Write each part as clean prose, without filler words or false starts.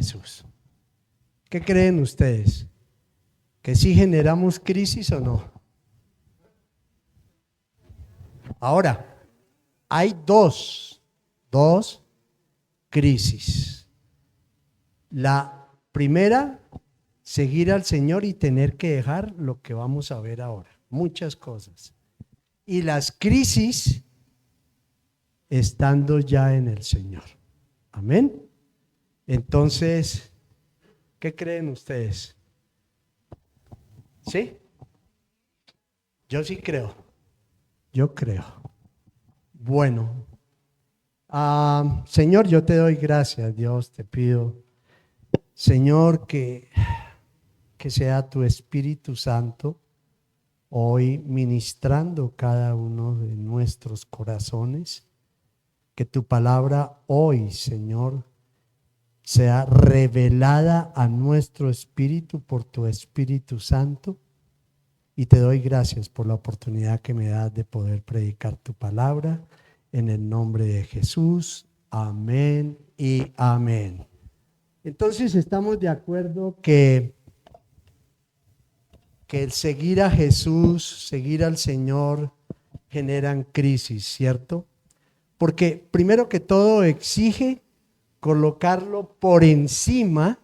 Jesús. ¿Qué creen ustedes? ¿Que sí generamos crisis o no? Ahora, hay dos crisis. La primera, seguir al Señor y tener que dejar lo que vamos a ver ahora, muchas cosas. Y las crisis estando ya en el Señor. Amén. Entonces, ¿qué creen ustedes? ¿Sí? Yo sí creo. Yo creo. Bueno, Señor, yo te doy gracias, Dios, te pido, Señor, que sea tu Espíritu Santo hoy ministrando cada uno de nuestros corazones, que tu palabra hoy, Señor, sea revelada a nuestro espíritu por tu Espíritu Santo. Y te doy gracias por la oportunidad que me das de poder predicar tu palabra en el nombre de Jesús. Amén y amén. Entonces estamos de acuerdo que el seguir a Jesús, seguir al Señor, generan crisis, ¿cierto? Porque primero que todo exige colocarlo por encima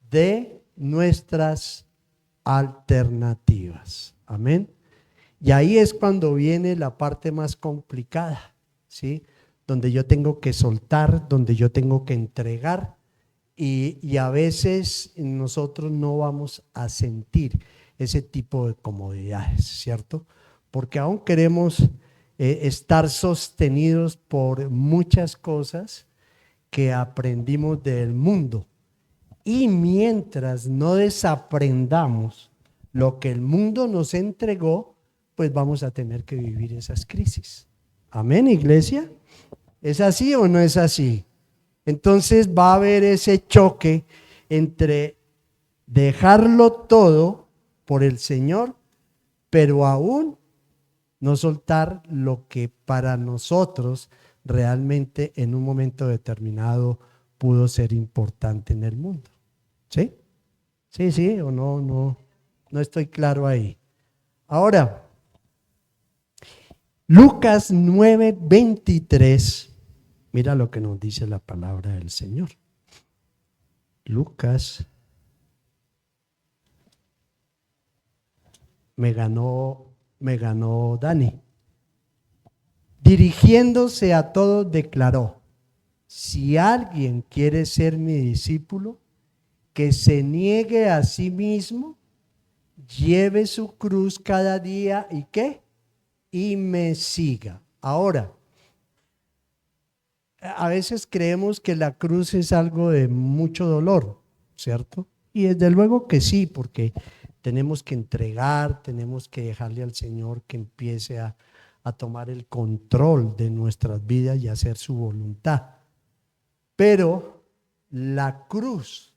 de nuestras alternativas. Amén. Y ahí es cuando viene la parte más complicada, ¿sí? Donde yo tengo que soltar, donde yo tengo que entregar y a veces nosotros no vamos a sentir ese tipo de comodidades, ¿cierto? Porque aún queremos estar sostenidos por muchas cosas que aprendimos del mundo. Y mientras no desaprendamos lo que el mundo nos entregó, pues vamos a tener que vivir esas crisis. Amén, iglesia. ¿Es así o no es así? Entonces va a haber ese choque entre dejarlo todo por el Señor, pero aún no soltar lo que para nosotros realmente en un momento determinado pudo ser importante en el mundo. ¿Sí? Sí, o no estoy claro ahí. Ahora, Lucas 9:23, mira lo que nos dice la palabra del Señor. Lucas, me ganó Dani. Dirigiéndose a todos declaró: si alguien quiere ser mi discípulo, que se niegue a sí mismo, lleve su cruz cada día y ¿qué? Y me siga. Ahora, a veces creemos que la cruz es algo de mucho dolor, ¿cierto? Y desde luego que sí, porque tenemos que entregar, tenemos que dejarle al Señor que empiece a tomar el control de nuestras vidas y hacer su voluntad. Pero la cruz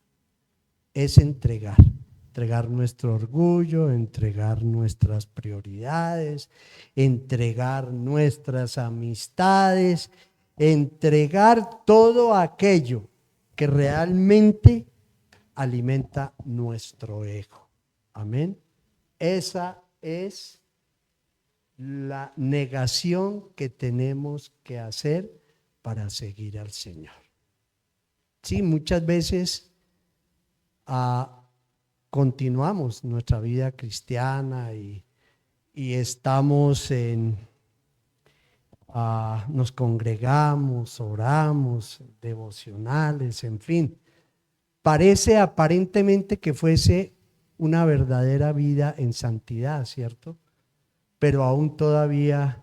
es entregar nuestro orgullo, entregar nuestras prioridades, entregar nuestras amistades, entregar todo aquello que realmente alimenta nuestro ego. Amén. Esa es la negación que tenemos que hacer para seguir al Señor. Sí, muchas veces continuamos nuestra vida cristiana y estamos nos congregamos, oramos, devocionales, en fin. Parece aparentemente que fuese una verdadera vida en santidad, ¿cierto? Pero aún todavía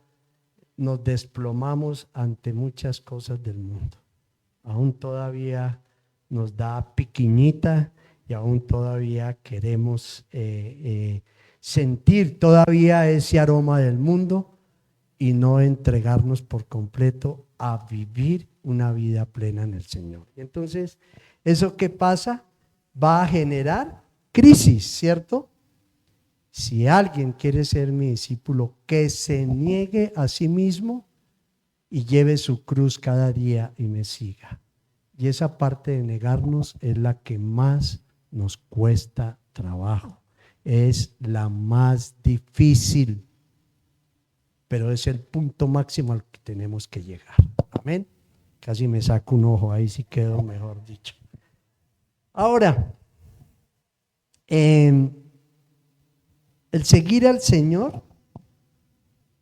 nos desplomamos ante muchas cosas del mundo. Aún todavía nos da piquiñita y aún todavía queremos sentir todavía ese aroma del mundo y no entregarnos por completo a vivir una vida plena en el Señor. Y entonces, ¿eso qué pasa? Va a generar crisis, ¿cierto? Si alguien quiere ser mi discípulo, que se niegue a sí mismo y lleve su cruz cada día y me siga. Y esa parte de negarnos es la que más nos cuesta trabajo. Es la más difícil, pero es el punto máximo al que tenemos que llegar. Amén. Casi me saco un ojo, ahí sí quedó mejor dicho. Ahora, el seguir al Señor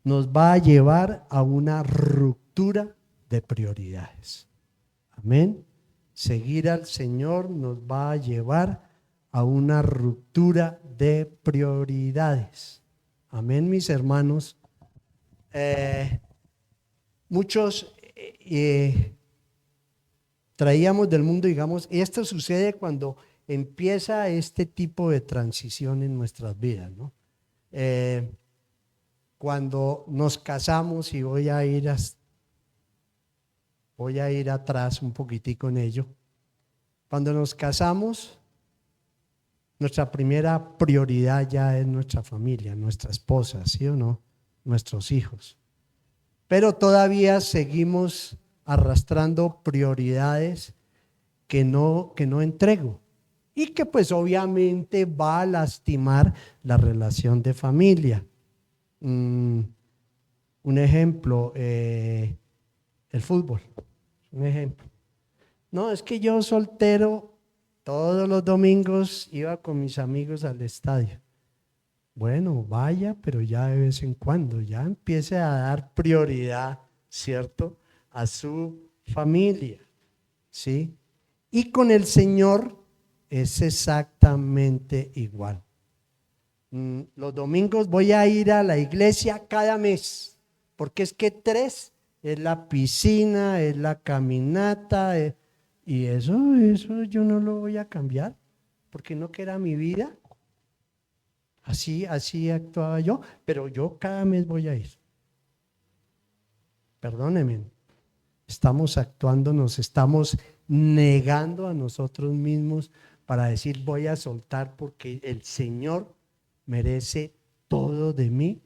nos va a llevar a una ruptura de prioridades. Amén. Seguir al Señor nos va a llevar a una ruptura de prioridades. Amén, mis hermanos. Muchos traíamos del mundo, digamos, y esto sucede cuando empieza este tipo de transición en nuestras vidas, ¿no? Cuando nos casamos, y voy a ir atrás un poquitico en ello. Cuando nos casamos, nuestra primera prioridad ya es nuestra familia, nuestra esposa, ¿sí o no? Nuestros hijos. Pero todavía seguimos arrastrando prioridades que no entrego y que pues obviamente va a lastimar la relación de familia. Un ejemplo, el fútbol, un ejemplo. No, es que yo soltero todos los domingos iba con mis amigos al estadio. Bueno, vaya, pero ya de vez en cuando, ya empiece a dar prioridad, ¿cierto?, a su familia, ¿sí? Y con el Señor es exactamente igual. Los domingos voy a ir a la iglesia cada mes, porque es que 3 es la piscina, es la caminata, y eso yo no lo voy a cambiar, porque no que era mi vida. Así actuaba yo, pero yo cada mes voy a ir. Perdónenme, estamos actuando, nos estamos negando a nosotros mismos para decir voy a soltar porque el Señor merece todo de mí.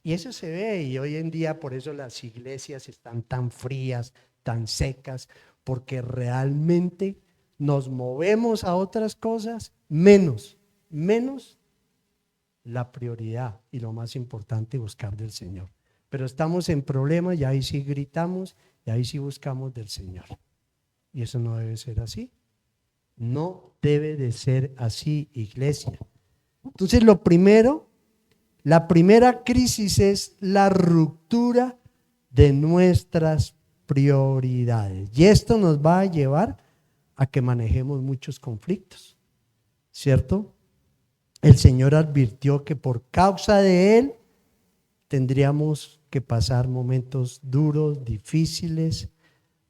Y eso se ve, y hoy en día por eso las iglesias están tan frías, tan secas, porque realmente nos movemos a otras cosas menos la prioridad y lo más importante, buscar del Señor. Pero estamos en problemas y ahí sí gritamos y ahí sí buscamos del Señor. Y eso no debe ser así. No debe de ser así, iglesia. Entonces la primera crisis es la ruptura de nuestras prioridades. Y esto nos va a llevar a que manejemos muchos conflictos, ¿cierto? El Señor advirtió que por causa de Él tendríamos que pasar momentos duros, difíciles,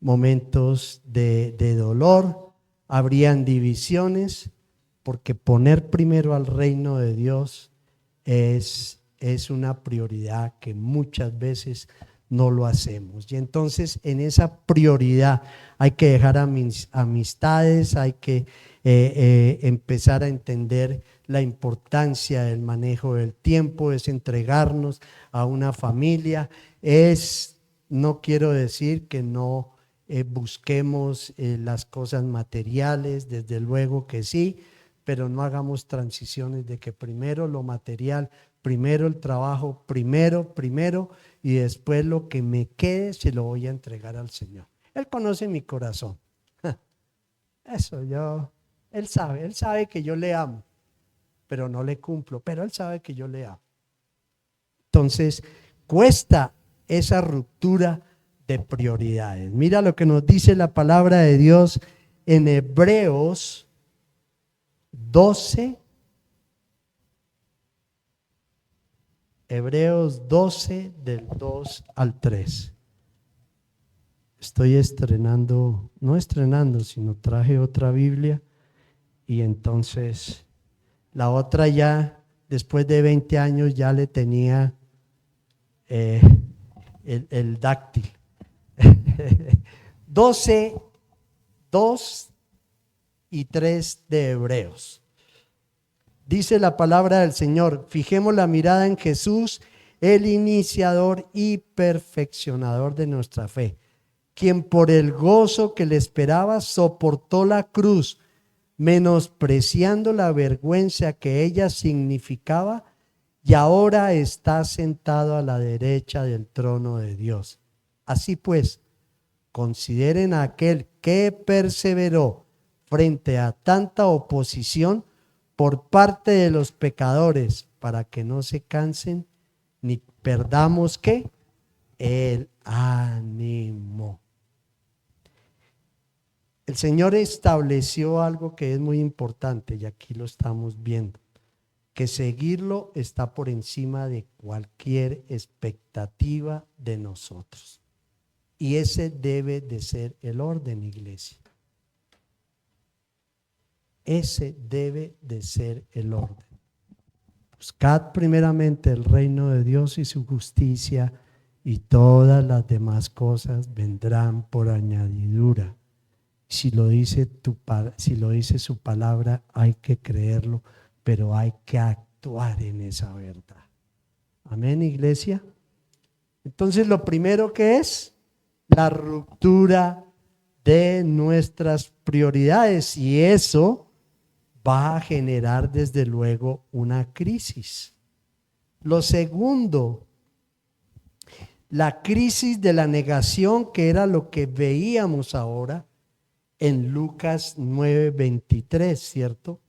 momentos de dolor, habrían divisiones, porque poner primero al reino de Dios es una prioridad que muchas veces no lo hacemos. Y entonces en esa prioridad hay que dejar amistades, hay que empezar a entender la importancia del manejo del tiempo, es entregarnos a una familia, no quiero decir que no busquemos las cosas materiales, desde luego que sí, pero no hagamos transiciones de que primero lo material, primero el trabajo, primero, y después lo que me quede se lo voy a entregar al Señor. Él conoce mi corazón. Él sabe que yo le amo, pero no le cumplo, pero Él sabe que yo le amo. Entonces, cuesta esa ruptura de prioridades. Mira lo que nos dice la palabra de Dios en Hebreos 12, del 2 al 3. Estoy no estrenando, sino traje otra Biblia y entonces la otra ya, después de 20 años, ya le tenía el dáctil. 12, 2 y 3 de Hebreos. Dice la palabra del Señor: fijemos la mirada en Jesús, el iniciador y perfeccionador de nuestra fe, quien por el gozo que le esperaba soportó la cruz, menospreciando la vergüenza que ella significaba, y ahora está sentado a la derecha del trono de Dios. Así pues, consideren a aquel que perseveró frente a tanta oposición por parte de los pecadores, para que no se cansen ni perdamos ¿qué? El ánimo. El Señor estableció algo que es muy importante y aquí lo estamos viendo, que seguirlo está por encima de cualquier expectativa de nosotros. Y ese debe de ser el orden, iglesia. Ese debe de ser el orden. Buscad primeramente el reino de Dios y su justicia, y todas las demás cosas vendrán por añadidura. Si lo dice su palabra, hay que creerlo, pero hay que actuar en esa verdad. Amén, iglesia. Entonces, lo primero que es la ruptura de nuestras prioridades, y eso va a generar desde luego una crisis. Lo segundo, la crisis de la negación, que era lo que veíamos ahora en Lucas 9:23, ¿cierto?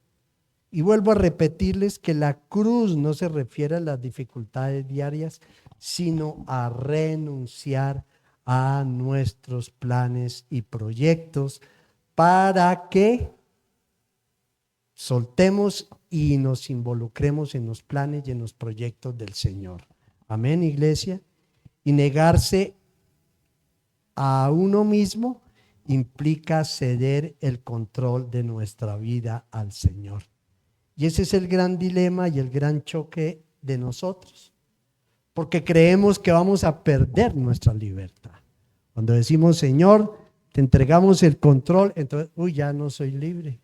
Y vuelvo a repetirles que la cruz no se refiere a las dificultades diarias, sino a renunciar a nuestros planes y proyectos para que soltemos y nos involucremos en los planes y en los proyectos del Señor. Amén, iglesia. Y negarse a uno mismo implica ceder el control de nuestra vida al Señor. Y ese es el gran dilema y el gran choque de nosotros, porque creemos que vamos a perder nuestra libertad. Cuando decimos, Señor, te entregamos el control, entonces, ya no soy libre.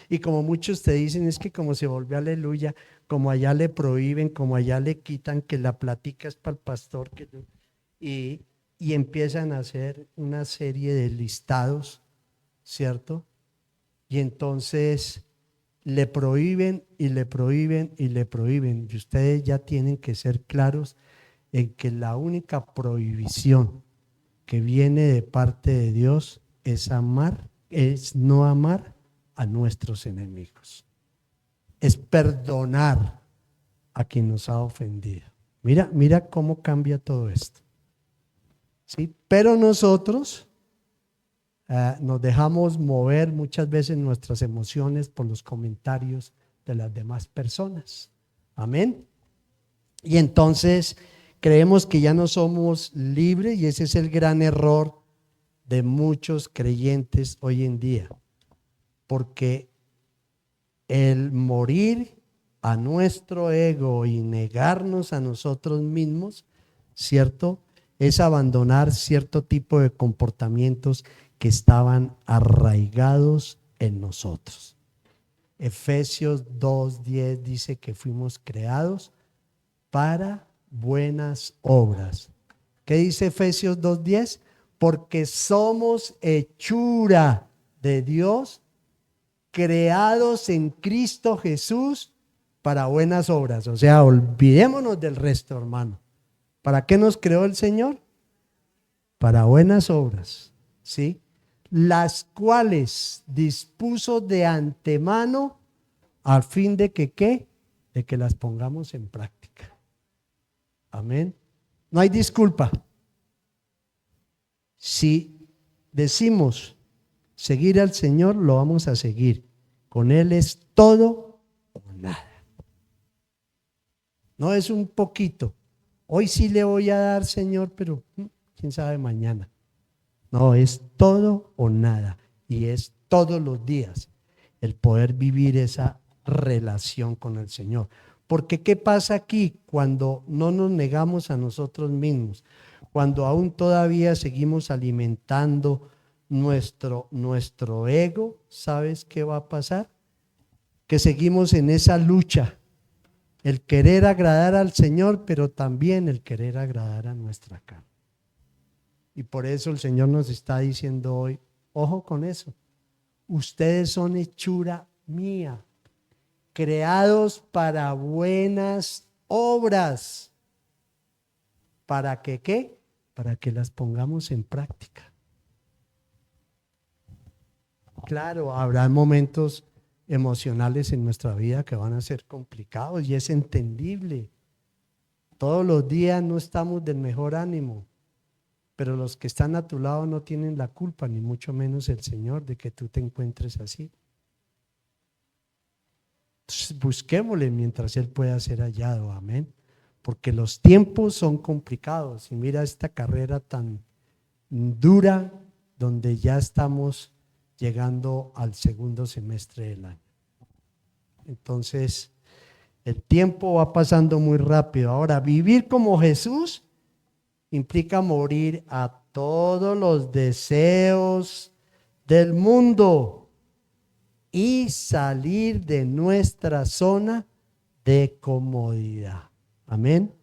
Y como muchos te dicen, es que como se volvió aleluya, como allá le prohíben, como allá le quitan, que la platica es para el pastor, y empiezan a hacer una serie de listados, ¿cierto? Y entonces le prohíben y le prohíben y le prohíben. Y ustedes ya tienen que ser claros en que la única prohibición que viene de parte de Dios es no amar a nuestros enemigos. Es perdonar a quien nos ha ofendido. Mira cómo cambia todo esto. ¿Sí? Pero nosotros nos dejamos mover muchas veces nuestras emociones por los comentarios de las demás personas. Amén. Y entonces creemos que ya no somos libres, y ese es el gran error de muchos creyentes hoy en día, porque el morir a nuestro ego y negarnos a nosotros mismos, ¿cierto?, es abandonar cierto tipo de comportamientos que estaban arraigados en nosotros. Efesios 2:10 dice que fuimos creados para buenas obras. ¿Qué dice Efesios 2:10? Porque somos hechura de Dios, creados en Cristo Jesús para buenas obras. O sea, olvidémonos del resto, hermano. ¿Para qué nos creó el Señor? Para buenas obras, ¿sí? Las cuales dispuso de antemano al fin de que ¿qué? De que las pongamos en práctica. Amén. No hay disculpa. Si decimos seguir al Señor, lo vamos a seguir. Con Él es todo o nada. No es un poquito. Hoy sí le voy a dar, Señor, pero quién sabe mañana. No, es todo o nada. Y es todos los días el poder vivir esa relación con el Señor. Porque ¿qué pasa aquí cuando no nos negamos a nosotros mismos? Cuando aún todavía seguimos alimentando nuestro ego, ¿sabes qué va a pasar? Que seguimos en esa lucha El querer agradar al Señor, pero también el querer agradar a nuestra carne. Y por eso el Señor nos está diciendo hoy, ojo con eso. Ustedes son hechura mía, creados para buenas obras. ¿Para que qué? Para que las pongamos en práctica. Claro, habrá momentos emocionales en nuestra vida que van a ser complicados y es entendible. Todos los días no estamos del mejor ánimo, pero los que están a tu lado no tienen la culpa, ni mucho menos el Señor, de que tú te encuentres así. Entonces, busquémosle mientras Él pueda ser hallado, amén. Porque los tiempos son complicados y mira esta carrera tan dura donde ya estamos llegando al segundo semestre del año. Entonces, el tiempo va pasando muy rápido. Ahora, vivir como Jesús implica morir a todos los deseos del mundo y salir de nuestra zona de comodidad. Amén.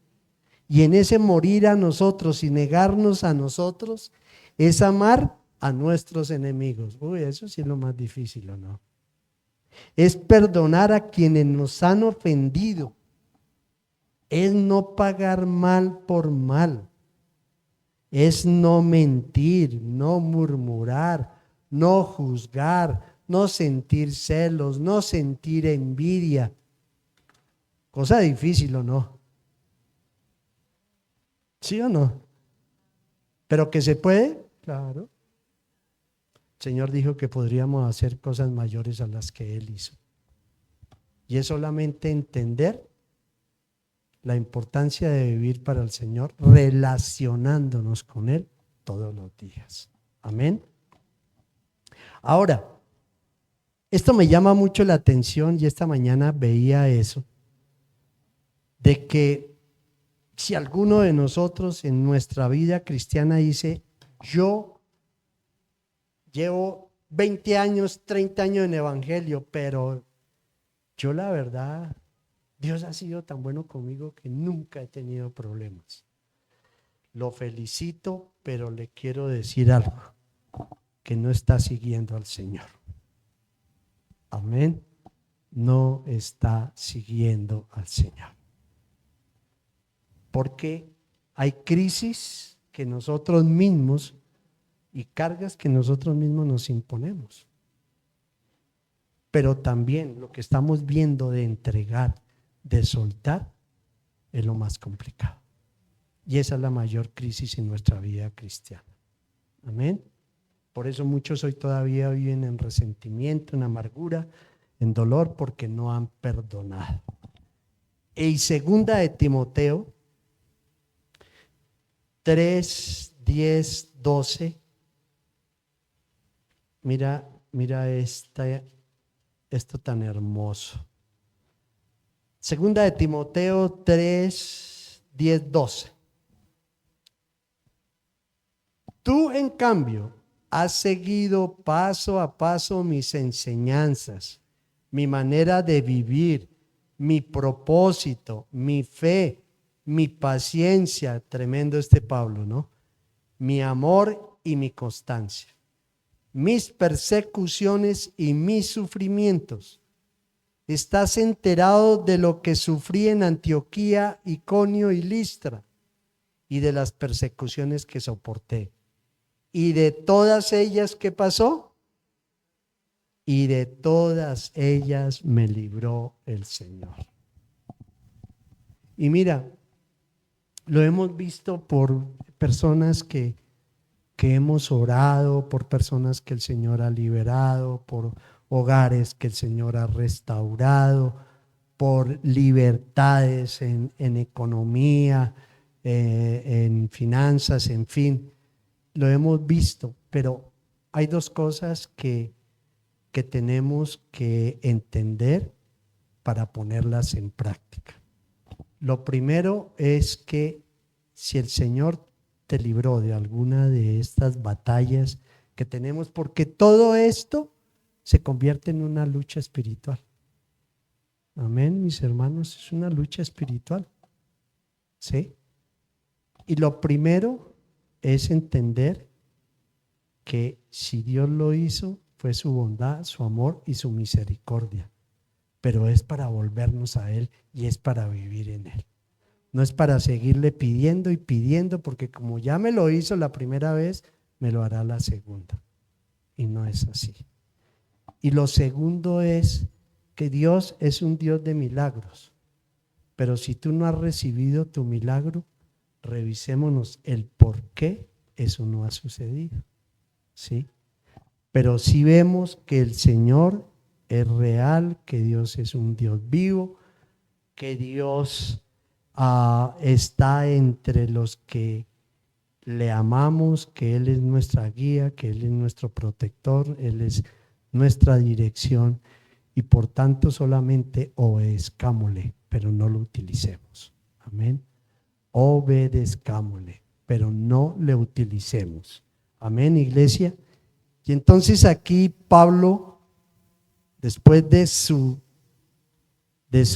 Y en ese morir a nosotros y negarnos a nosotros es amar a nuestros enemigos. Uy, eso sí es lo más difícil, ¿o no? Es perdonar a quienes nos han ofendido. Es no pagar mal por mal. Es no mentir, no murmurar, no juzgar, no sentir celos, no sentir envidia. Cosa difícil, ¿o no? ¿Sí o no? ¿Pero que se puede? Claro. El Señor dijo que podríamos hacer cosas mayores a las que Él hizo. Y es solamente entender la importancia de vivir para el Señor, relacionándonos con Él todos los días. Amén. Ahora, esto me llama mucho la atención y esta mañana veía eso, de que si alguno de nosotros en nuestra vida cristiana dice, yo llevo 20 años, 30 años en evangelio, pero yo la verdad, Dios ha sido tan bueno conmigo que nunca he tenido problemas. Lo felicito, pero le quiero decir algo, que no está siguiendo al Señor. Amén. No está siguiendo al Señor. Porque hay crisis que nosotros mismos y cargas que nosotros mismos nos imponemos. Pero también lo que estamos viendo de entregar, de soltar, es lo más complicado. Y esa es la mayor crisis en nuestra vida cristiana. Amén. Por eso muchos hoy todavía viven en resentimiento, en amargura, en dolor, porque no han perdonado. Y segunda de Timoteo 3, 10, 12. Mira esto tan hermoso. Segunda de Timoteo 3, 10, 12. Tú, en cambio, has seguido paso a paso mis enseñanzas, mi manera de vivir, mi propósito, mi fe, mi paciencia, tremendo este Pablo, ¿no? Mi amor y mi constancia, mis persecuciones y mis sufrimientos. ¿Estás enterado de lo que sufrí en Antioquía, Iconio y Listra y de las persecuciones que soporté? ¿Y de todas ellas qué pasó? Y de todas ellas me libró el Señor. Y mira, lo hemos visto por personas que hemos orado, por personas que el Señor ha liberado, por hogares que el Señor ha restaurado, por libertades en economía, en finanzas, en fin. Lo hemos visto, pero hay dos cosas que tenemos que entender para ponerlas en práctica. Lo primero es que si el Señor te libró de alguna de estas batallas que tenemos, porque todo esto se convierte en una lucha espiritual. Amén, mis hermanos, es una lucha espiritual. ¿Sí? Y lo primero es entender que si Dios lo hizo, fue su bondad, su amor y su misericordia. Pero es para volvernos a Él y es para vivir en Él. No es para seguirle pidiendo y pidiendo, porque como ya me lo hizo la primera vez, me lo hará la segunda. Y no es así. Y lo segundo es que Dios es un Dios de milagros. Pero si tú no has recibido tu milagro, revisémonos el por qué eso no ha sucedido. ¿Sí? Pero sí vemos que el Señor es real, que Dios es un Dios vivo, que Dios está entre los que le amamos, que Él es nuestra guía, que Él es nuestro protector, Él es nuestra dirección y por tanto solamente obedezcámosle, pero no lo utilicemos. Amén. Obedezcámosle, pero no le utilicemos. Amén, iglesia. Y entonces aquí Pablo, después de su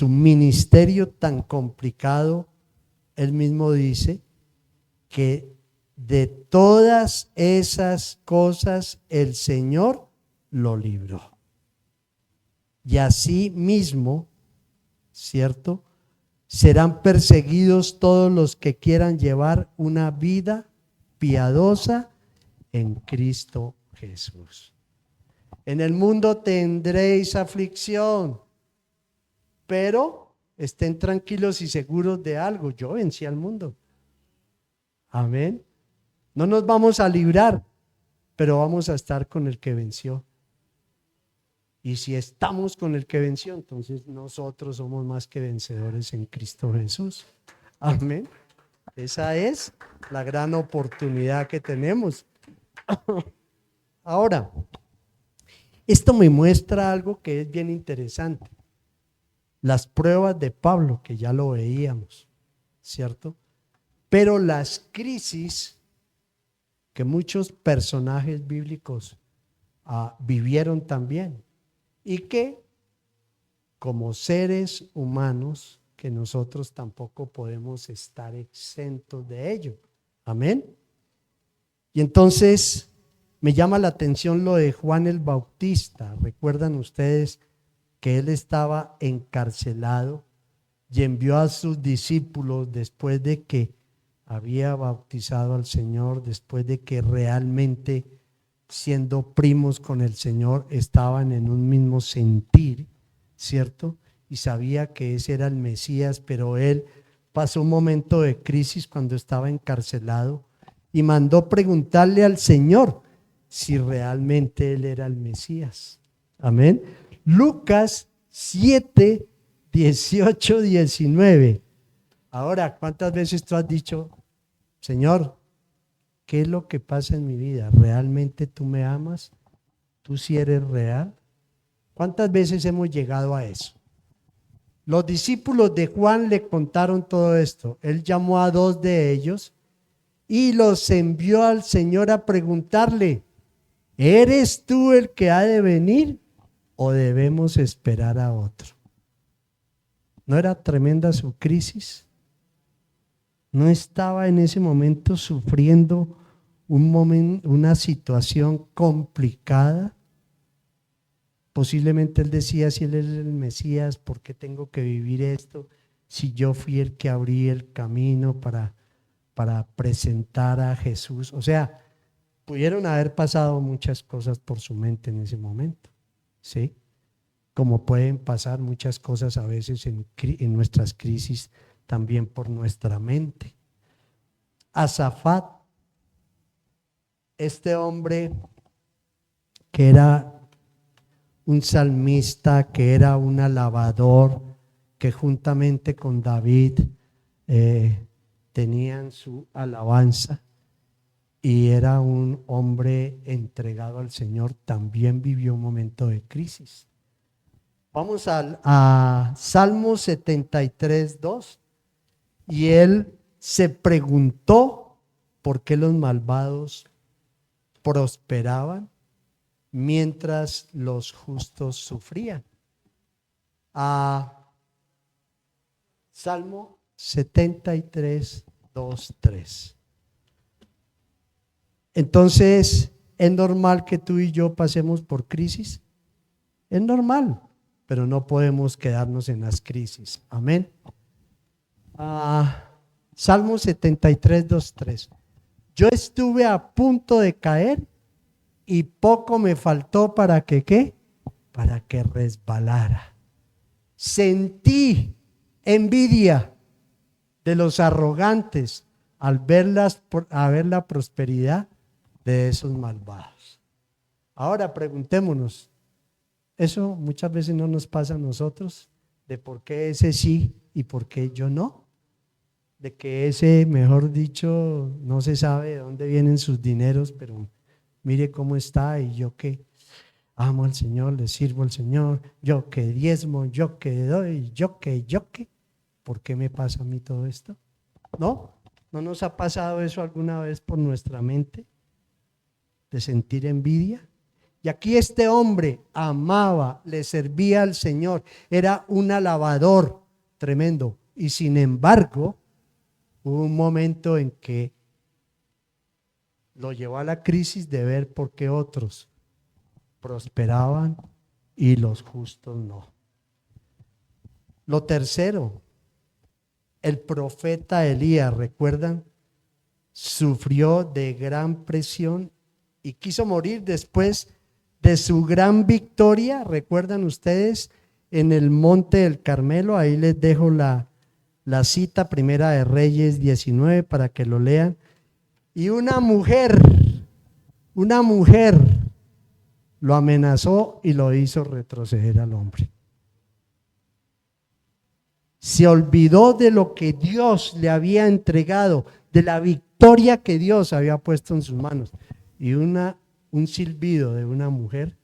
ministerio tan complicado, él mismo dice que de todas esas cosas el Señor lo libró. Y así mismo, ¿cierto? Serán perseguidos todos los que quieran llevar una vida piadosa en Cristo Jesús. En el mundo tendréis aflicción, pero estén tranquilos y seguros de algo. Yo vencí al mundo. Amén. No nos vamos a librar, pero vamos a estar con el que venció. Y si estamos con el que venció, entonces nosotros somos más que vencedores en Cristo Jesús. Amén. Esa es la gran oportunidad que tenemos. Ahora, esto me muestra algo que es bien interesante. Las pruebas de Pablo, que ya lo veíamos, ¿cierto? Pero las crisis que muchos personajes bíblicos vivieron también y que como seres humanos que nosotros tampoco podemos estar exentos de ello. Amén. Y entonces me llama la atención lo de Juan el Bautista. ¿Recuerdan ustedes que él estaba encarcelado y envió a sus discípulos después de que había bautizado al Señor, después de que realmente siendo primos con el Señor estaban en un mismo sentir, ¿cierto? Y sabía que ese era el Mesías, pero él pasó un momento de crisis cuando estaba encarcelado y mandó preguntarle al Señor si realmente él era el Mesías. Amén. Lucas 7, 18, 19. Ahora, ¿cuántas veces tú has dicho, Señor, qué es lo que pasa en mi vida? ¿Realmente tú me amas? ¿Tú sí eres real? ¿Cuántas veces hemos llegado a eso? Los discípulos de Juan le contaron todo esto. Él llamó a 2 de ellos y los envió al Señor a preguntarle, ¿eres tú el que ha de venir o debemos esperar a otro? ¿No era tremenda su crisis? ¿No estaba en ese momento sufriendo una situación complicada? Posiblemente él decía, si él es el Mesías, ¿por qué tengo que vivir esto? Si yo fui el que abrí el camino para presentar a Jesús. O sea, pudieron haber pasado muchas cosas por su mente en ese momento, ¿sí? Como pueden pasar muchas cosas a veces en nuestras crisis también por nuestra mente. Azafat, este hombre que era un salmista, que era un alabador, que juntamente con David tenían su alabanza y era un hombre entregado al Señor, también vivió un momento de crisis. Vamos a Salmo 73, 2. Y él se preguntó por qué los malvados prosperaban mientras los justos sufrían. Salmo 73, 2, 3. Entonces, ¿es normal que tú y yo pasemos por crisis? Es normal, pero no podemos quedarnos en las crisis. Amén. Salmo 73, 2, 3. Yo estuve a punto de caer y poco me faltó para que, ¿qué? Para que resbalara. Sentí envidia de los arrogantes al ver la prosperidad de esos malvados. Ahora preguntémonos, ¿eso muchas veces no nos pasa a nosotros? ¿De por qué ese sí y por qué yo no? De que ese, mejor dicho, no se sabe de dónde vienen sus dineros, pero mire cómo está y yo que amo al Señor, le sirvo al Señor, yo que diezmo, yo que doy, yo que, ¿por qué me pasa a mí todo esto? ¿No? ¿No nos ha pasado eso alguna vez por nuestra mente? De sentir envidia. Y aquí este hombre amaba, le servía al Señor, era un alabador tremendo. Y sin embargo, hubo un momento en que lo llevó a la crisis de ver por qué otros prosperaban y los justos no. Lo tercero, el profeta Elías, ¿recuerdan? Sufrió de gran presión y quiso morir después de su gran victoria. ¿Recuerdan ustedes? En el monte del Carmelo, ahí les dejo la cita, Primera de Reyes 19, para que lo lean. Y una mujer lo amenazó y lo hizo retroceder al hombre. Se olvidó de lo que Dios le había entregado, de la victoria que Dios había puesto en sus manos. Y un silbido de una mujer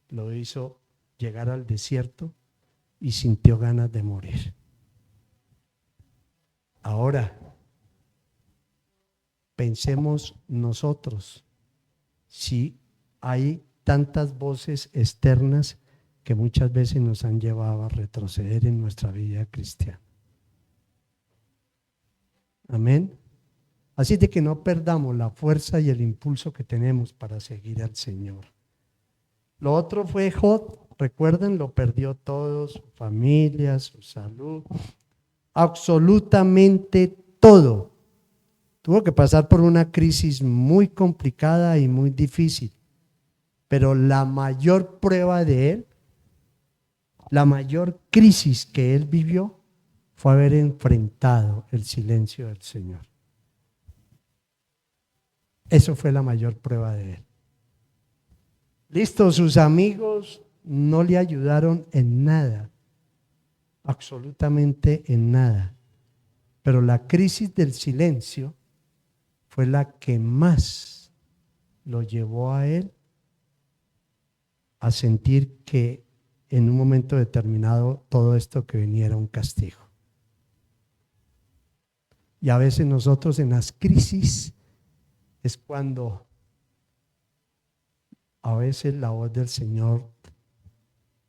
lo hizo llegar al desierto y sintió ganas de morir. Ahora, pensemos nosotros, si hay tantas voces externas que muchas veces nos han llevado a retroceder en nuestra vida cristiana. Amén. Así de que no perdamos la fuerza y el impulso que tenemos para seguir al Señor. Lo otro fue Job, recuerden, lo perdió todo, su familia, su salud, absolutamente todo. Tuvo que pasar por una crisis muy complicada y muy difícil, pero la mayor prueba de él, la mayor crisis que él vivió fue haber enfrentado el silencio del Señor. Eso fue la mayor prueba de él. Listo, sus amigos no le ayudaron en nada, absolutamente en nada, pero la crisis del silencio fue la que más lo llevó a él a sentir que en un momento determinado todo esto que venía era un castigo. Y a veces nosotros en las crisis es cuando a veces la voz del Señor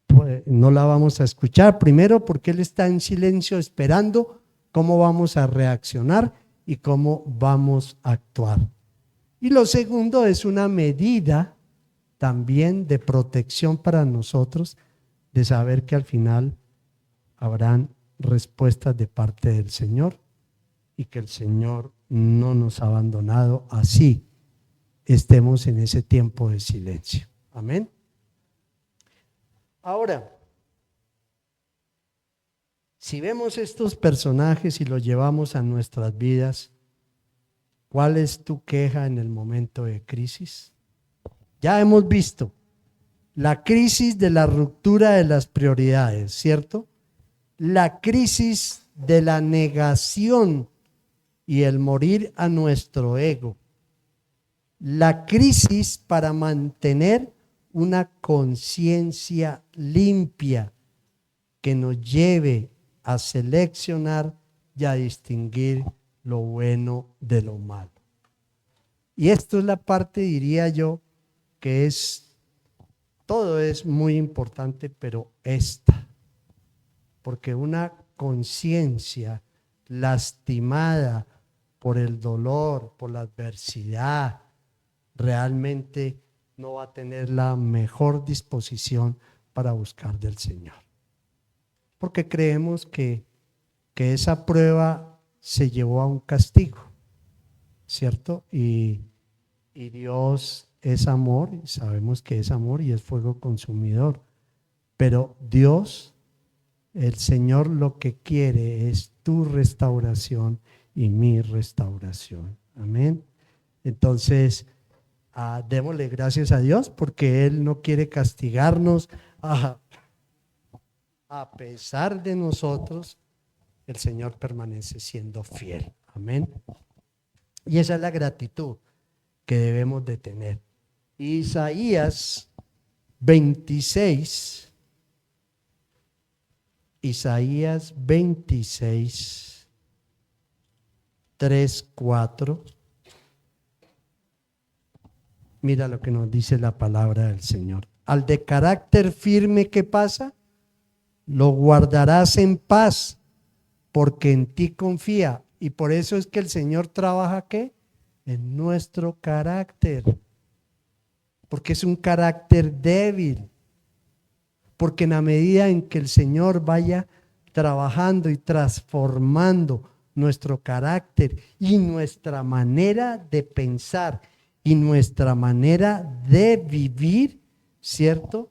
pues, no la vamos a escuchar. Primero porque Él está en silencio esperando cómo vamos a reaccionar y cómo vamos a actuar. Y lo segundo es una medida también de protección para nosotros, de saber que al final habrán respuestas de parte del Señor y que el Señor no nos ha abandonado, así estemos en ese tiempo de silencio. Amén. Ahora, si vemos estos personajes y los llevamos a nuestras vidas, ¿cuál es tu queja en el momento de crisis? Ya hemos visto la crisis de la ruptura de las prioridades, ¿cierto? La crisis de la negación y el morir a nuestro ego. La crisis para mantener una conciencia limpia que nos lleve a seleccionar y a distinguir lo bueno de lo malo. Y esto es la parte, diría yo, que todo es muy importante, pero esta, porque una conciencia lastimada por el dolor, por la adversidad, realmente no va a tener la mejor disposición para buscar del Señor. Porque creemos que esa prueba se llevó a un castigo, ¿cierto? Y Dios es amor, sabemos que es amor y es fuego consumidor. Pero Dios, el Señor, lo que quiere es tu restauración y mi restauración. Amén. Entonces, démosle gracias a Dios porque Él no quiere castigarnos. A pesar de nosotros, el Señor permanece siendo fiel. Amén. Y esa es la gratitud que debemos de tener. Isaías 26, 3, 4. Mira lo que nos dice la palabra del Señor. Al de carácter firme, ¿qué pasa? Lo guardarás en paz, porque en ti confía. Y por eso es que el Señor trabaja, ¿qué? En nuestro carácter. Porque es un carácter débil. Porque en la medida en que el Señor vaya trabajando y transformando nuestro carácter y nuestra manera de pensar y nuestra manera de vivir, ¿cierto?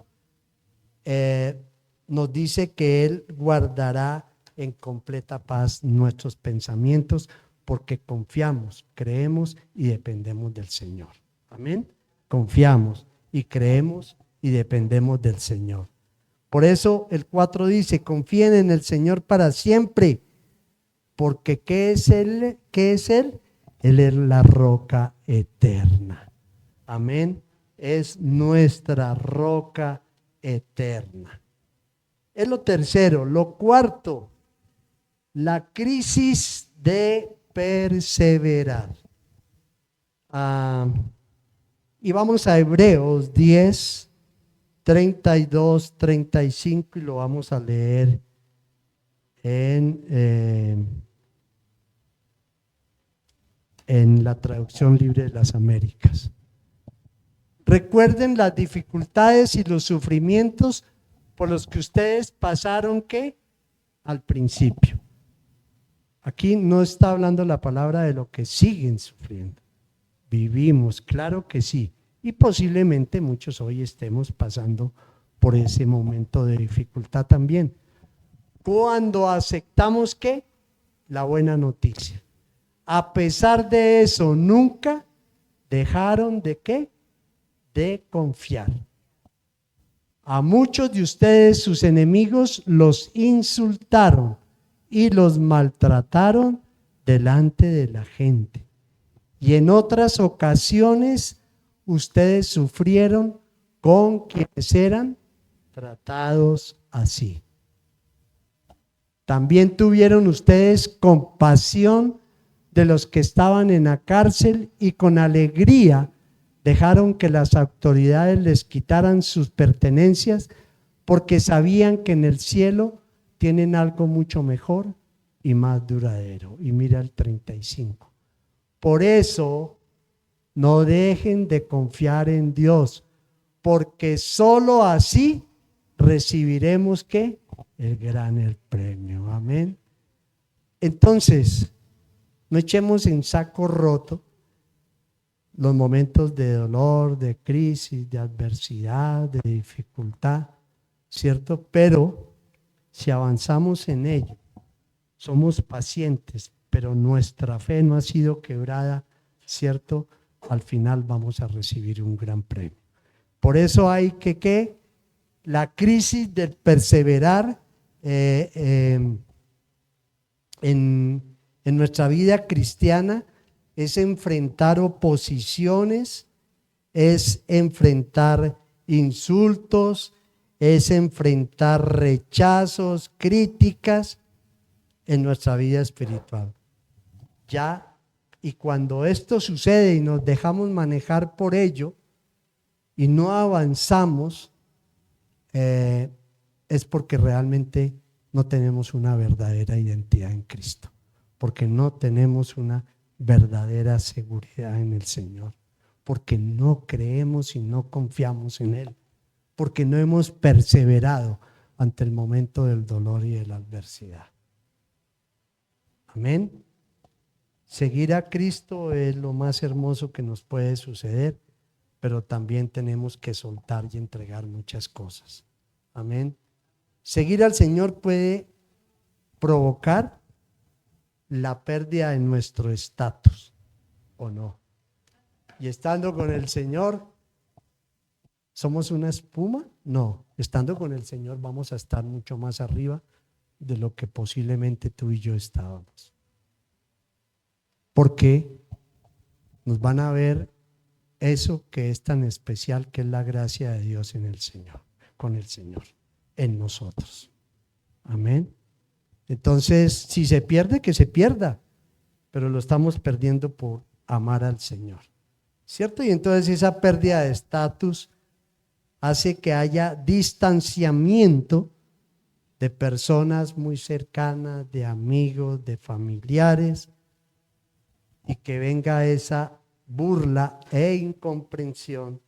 Nos dice que Él guardará en completa paz nuestros pensamientos porque confiamos, creemos y dependemos del Señor. Amén. Confiamos y creemos y dependemos del Señor. Por eso el 4 dice, confíen en el Señor para siempre, porque ¿qué es Él? ¿Qué es Él? Él es la roca eterna. Amén. Es nuestra roca eterna. Es lo tercero. Lo cuarto, la crisis de perseverar. Y vamos a Hebreos 10, 32, 35 y lo vamos a leer en la traducción libre de las Américas. Recuerden las dificultades y los sufrimientos por los que ustedes pasaron, ¿qué? Al principio. Aquí no está hablando la palabra de lo que siguen sufriendo. Vivimos, claro que sí. Y posiblemente muchos hoy estemos pasando por ese momento de dificultad también. Cuando aceptamos, ¿qué? La buena noticia. A pesar de eso, nunca dejaron de ¿qué? De confiar. A muchos de ustedes, sus enemigos, los insultaron y los maltrataron delante de la gente. Y en otras ocasiones, ustedes sufrieron con quienes eran tratados así. También tuvieron ustedes compasión de los que estaban en la cárcel y con alegría dejaron que las autoridades les quitaran sus pertenencias porque sabían que en el cielo tienen algo mucho mejor y más duradero. Y mira el 35. Por eso no dejen de confiar en Dios, porque solo así recibiremos ¿qué? El gran premio. Amén. Entonces, no echemos en saco roto los momentos de dolor, de crisis, de adversidad, de dificultad, ¿cierto? Pero si avanzamos en ello, somos pacientes, pero nuestra fe no ha sido quebrada, ¿cierto? Al final vamos a recibir un gran premio. Por eso hay que la crisis del perseverar en nuestra vida cristiana es enfrentar oposiciones, es enfrentar insultos, es enfrentar rechazos, críticas en nuestra vida espiritual. Ya, y cuando esto sucede y nos dejamos manejar por ello y no avanzamos, es porque realmente no tenemos una verdadera identidad en Cristo, porque no tenemos una verdadera seguridad en el Señor, porque no creemos y no confiamos en Él, porque no hemos perseverado ante el momento del dolor y de la adversidad. Amén. Seguir a Cristo es lo más hermoso que nos puede suceder, pero también tenemos que soltar y entregar muchas cosas. Amén. Seguir al Señor puede provocar la pérdida de nuestro estatus, ¿o no? Y estando con el Señor, ¿somos una espuma? No, estando con el Señor vamos a estar mucho más arriba de lo que posiblemente tú y yo estábamos. Porque nos van a ver eso que es tan especial, que es la gracia de Dios en el Señor, con el Señor, en nosotros. Amén. Entonces, si se pierde, que se pierda, pero lo estamos perdiendo por amar al Señor, ¿cierto? Y entonces esa pérdida de estatus hace que haya distanciamiento de personas muy cercanas, de amigos, de familiares, y que venga esa burla e incomprensión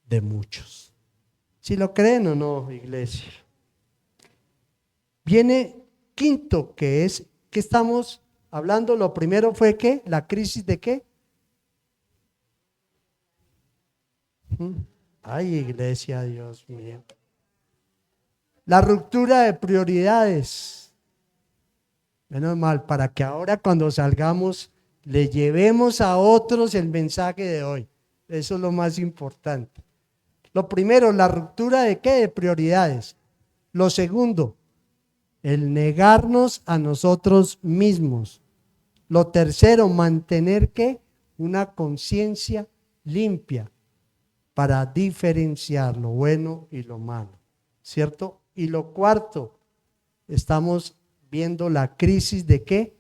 de muchos. Si lo creen o no, iglesia. Viene quinto, que es, ¿qué estamos hablando? Lo primero fue ¿qué? La crisis de ¿qué? Ay, iglesia, Dios mío. La ruptura de prioridades. Menos mal, para que ahora cuando salgamos le llevemos a otros el mensaje de hoy. Eso es lo más importante. Lo primero, la ruptura de ¿qué? De prioridades. Lo segundo, el negarnos a nosotros mismos. Lo tercero, mantener ¿qué? Una conciencia limpia para diferenciar lo bueno y lo malo, ¿cierto? Y lo cuarto, estamos viendo la crisis de ¿qué?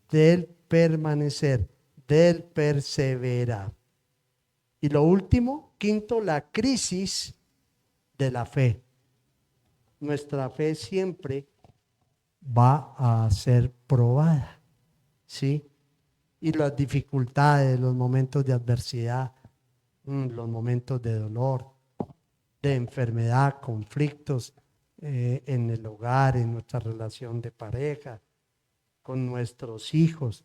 Del permanecer, del perseverar. Y lo último, quinto, la crisis de la fe. Nuestra fe siempre va a ser probada, ¿sí? Y las dificultades, los momentos de adversidad, los momentos de dolor, de enfermedad, conflictos en el hogar, en nuestra relación de pareja, con nuestros hijos,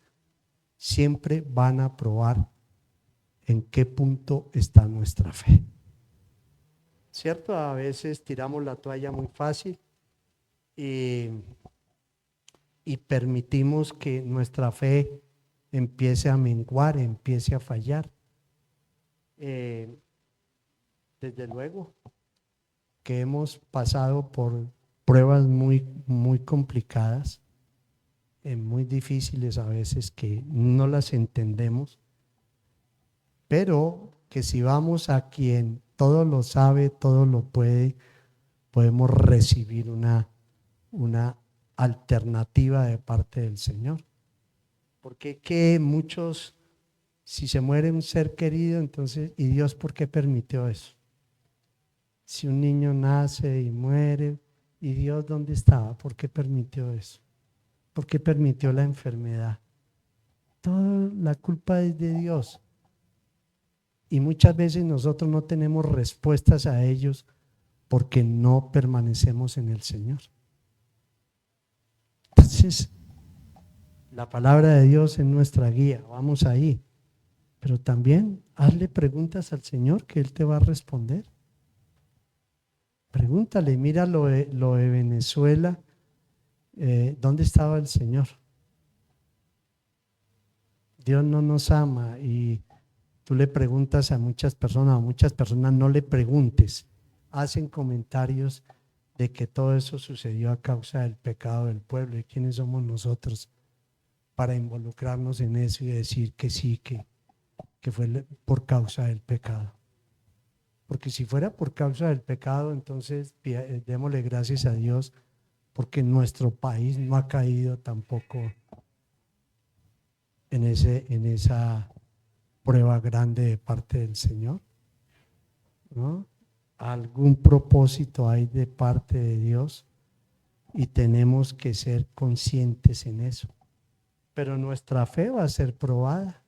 siempre van a probar en qué punto está nuestra fe. ¿Cierto? A veces tiramos la toalla muy fácil y permitimos que nuestra fe empiece a menguar, empiece a fallar. Desde luego que hemos pasado por pruebas muy, muy complicadas, muy difíciles a veces, que no las entendemos, pero que si vamos a quien todo lo sabe, todo lo puede, podemos recibir una alternativa de parte del Señor. Porque que muchos, si se muere un ser querido, entonces, ¿y Dios por qué permitió eso? Si un niño nace y muere, ¿y Dios dónde estaba? ¿Por qué permitió eso? ¿Por qué permitió la enfermedad? Toda la culpa es de Dios. Y muchas veces nosotros no tenemos respuestas a ellos porque no permanecemos en el Señor. Entonces, la palabra de Dios es nuestra guía, vamos ahí. Pero también hazle preguntas al Señor que Él te va a responder. Pregúntale, mira lo de Venezuela, ¿dónde estaba el Señor? Dios no nos ama y tú le preguntas a muchas personas no le preguntes, hacen comentarios de que todo eso sucedió a causa del pecado del pueblo. ¿Y quiénes somos nosotros para involucrarnos en eso y decir que sí, que fue por causa del pecado? Porque si fuera por causa del pecado, entonces démosle gracias a Dios, porque nuestro país no ha caído tampoco en esa prueba grande de parte del Señor, ¿no? Algún propósito hay de parte de Dios y tenemos que ser conscientes en eso. Pero nuestra fe va a ser probada.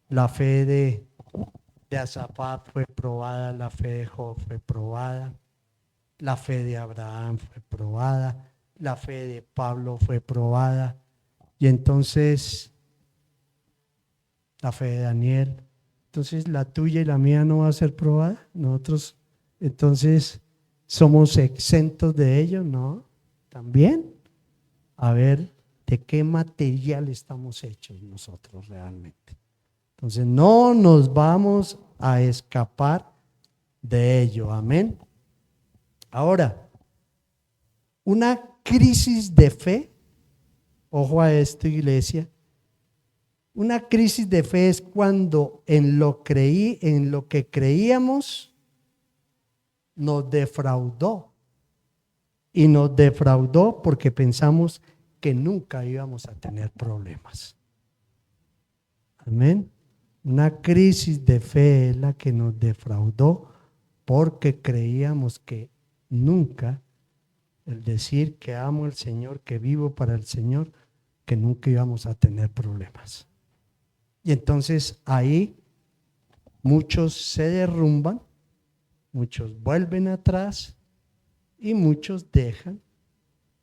La fe de Azafat fue probada, la fe de Job fue probada, la fe de Abraham fue probada, la fe de Pablo fue probada, y entonces la fe de Daniel. Entonces la tuya y la mía no va a ser probada. Nosotros entonces somos exentos de ello, ¿no? También a ver de qué material estamos hechos nosotros realmente. Entonces no nos vamos a escapar de ello, amén. Ahora, una crisis de fe, ojo a esto, iglesia. Una crisis de fe es cuando en lo que creíamos nos defraudó. Y nos defraudó porque pensamos que nunca íbamos a tener problemas. Amén. Una crisis de fe es la que nos defraudó porque creíamos que nunca, el decir que amo al Señor, que vivo para el Señor, que nunca íbamos a tener problemas. Y entonces ahí muchos se derrumban, muchos vuelven atrás y muchos dejan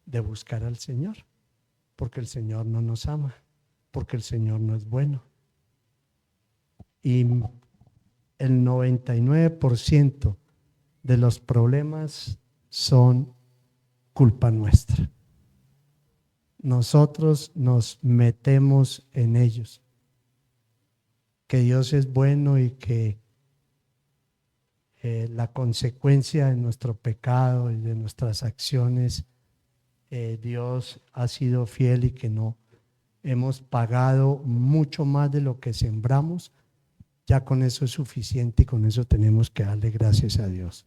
de buscar al Señor, porque el Señor no nos ama, porque el Señor no es bueno. Y el 99% de los problemas son culpa nuestra. Nosotros nos metemos en ellos. Que Dios es bueno y que la consecuencia de nuestro pecado y de nuestras acciones, Dios ha sido fiel y que no hemos pagado mucho más de lo que sembramos. Ya con eso es suficiente y con eso tenemos que darle gracias a Dios.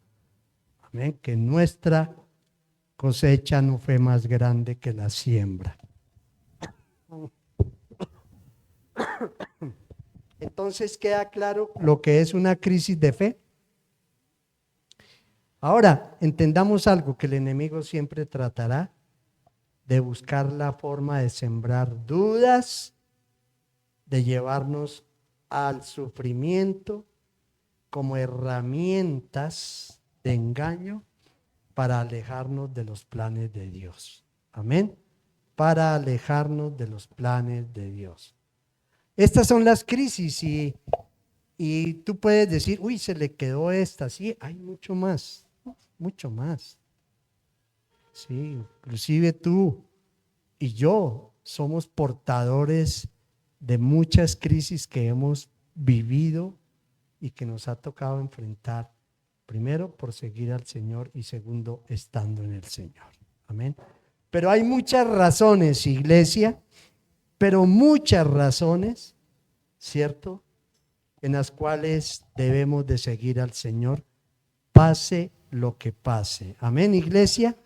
Amén. Que nuestra cosecha no fue más grande que la siembra. Entonces queda claro lo que es una crisis de fe. Ahora, entendamos algo, que el enemigo siempre tratará de buscar la forma de sembrar dudas, de llevarnos al sufrimiento como herramientas de engaño para alejarnos de los planes de Dios. Amén. Para alejarnos de los planes de Dios. Estas son las crisis y tú puedes decir, uy, se le quedó esta. Sí, hay mucho más, mucho más. Sí, inclusive tú y yo somos portadores de muchas crisis que hemos vivido y que nos ha tocado enfrentar. Primero, por seguir al Señor y segundo, estando en el Señor. Amén. Pero hay muchas razones, iglesia, pero muchas razones, ¿cierto?, en las cuales debemos de seguir al Señor, pase lo que pase. Amén, iglesia.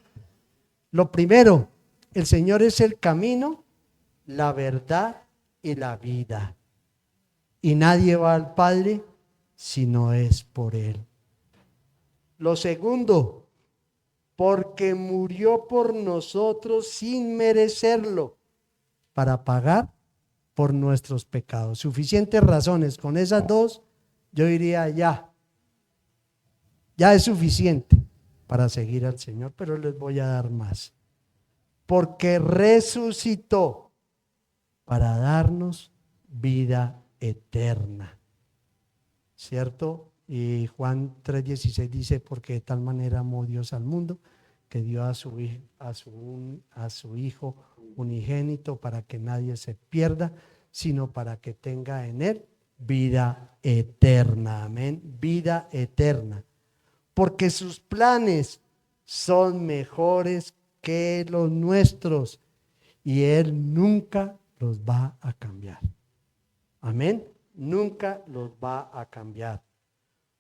Lo primero, el Señor es el camino, la verdad y la vida. Y nadie va al Padre si no es por Él. Lo segundo, porque murió por nosotros sin merecerlo, para pagar por nuestros pecados. Suficientes razones. Con esas dos, yo diría ya es suficiente para seguir al Señor, pero les voy a dar más. Porque resucitó para darnos vida eterna. ¿Cierto? Y Juan 3:16 dice, porque de tal manera amó Dios al mundo, que dio a su Hijo unigénito para que nadie se pierda, sino para que tenga en él vida eterna. Amén. Vida eterna. Porque sus planes son mejores que los nuestros y él nunca los va a cambiar. Amén. Nunca los va a cambiar.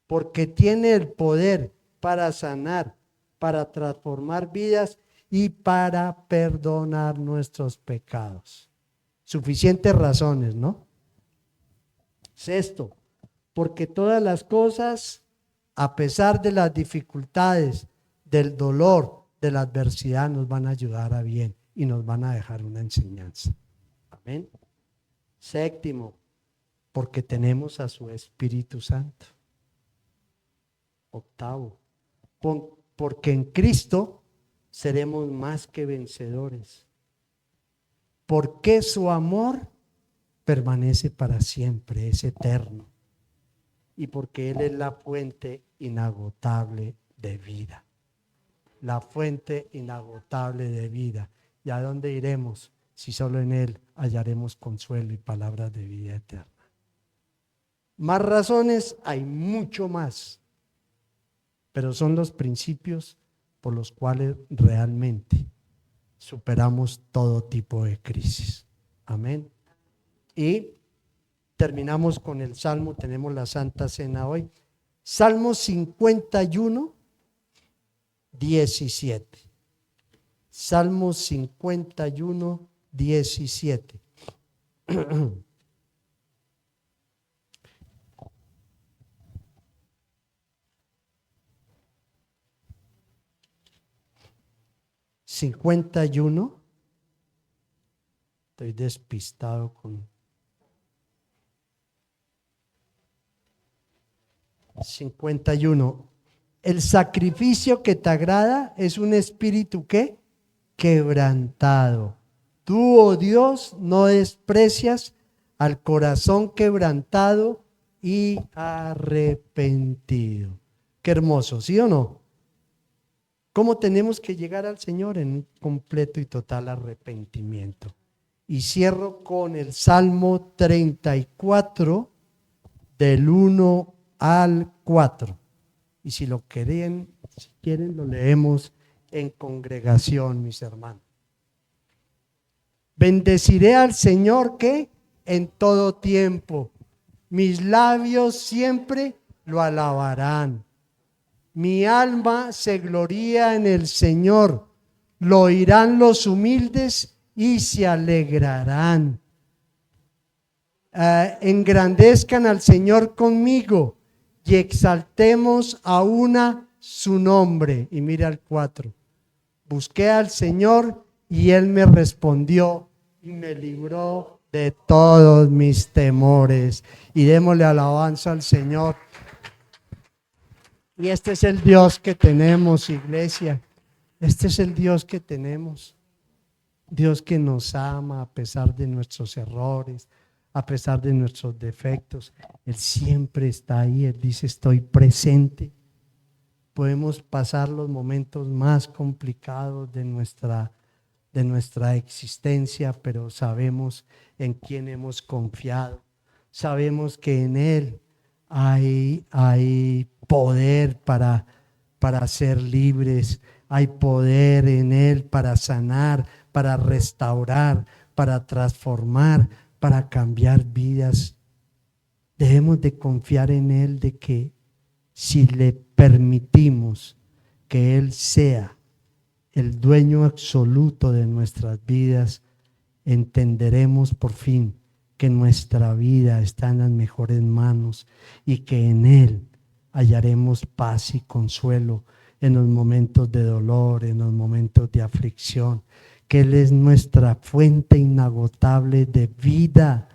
Porque tiene el poder para sanar, para transformar vidas y para perdonar nuestros pecados. Suficientes razones, ¿no? Sexto, porque todas las cosas, a pesar de las dificultades, del dolor, de la adversidad nos van a ayudar a bien y nos van a dejar una enseñanza. Amén. Séptimo, porque tenemos a su Espíritu Santo. Octavo, porque en Cristo seremos más que vencedores. Porque su amor permanece para siempre, es eterno. Y porque Él es la fuente inagotable de vida. La fuente inagotable de vida. ¿Y a dónde iremos si solo en Él hallaremos consuelo y palabras de vida eterna? Más razones, hay mucho más, pero son los principios por los cuales realmente superamos todo tipo de crisis. Amén. Y terminamos con el Salmo, tenemos la Santa Cena hoy. Salmo 51, 17. Salmo 51, 17. Estoy despistado con 51. El sacrificio que te agrada es un espíritu ¿qué? Quebrantado. Tú, oh Dios, no desprecias al corazón quebrantado y arrepentido. Qué hermoso, ¿sí o no? ¿Cómo tenemos que llegar al Señor? En un completo y total arrepentimiento. Y cierro con el Salmo 34, del 1 al 4. Y si lo quieren, lo leemos en congregación, mis hermanos. Bendeciré al Señor que en todo tiempo. Mis labios siempre lo alabarán. Mi alma se gloría en el Señor. Lo oirán los humildes y se alegrarán. Engrandezcan al Señor conmigo y exaltemos a una su nombre. Y mira el 4. Busqué al Señor y Él me respondió y me libró de todos mis temores. Y démosle alabanza al Señor. Y este es el Dios que tenemos, iglesia. Este es el Dios que tenemos. Dios que nos ama a pesar de nuestros errores, a pesar de nuestros defectos. Él siempre está ahí. Él dice, estoy presente. Podemos pasar los momentos más complicados de nuestra existencia, pero sabemos en quién hemos confiado. Sabemos que en Él hay poder para ser libres. Hay poder en Él para sanar, para restaurar, para transformar, para cambiar vidas. Debemos de confiar en Él, de que si le permitimos que Él sea el dueño absoluto de nuestras vidas, entenderemos por fin que nuestra vida está en las mejores manos y que en Él hallaremos paz y consuelo en los momentos de dolor, en los momentos de aflicción, que Él es nuestra fuente inagotable de vida,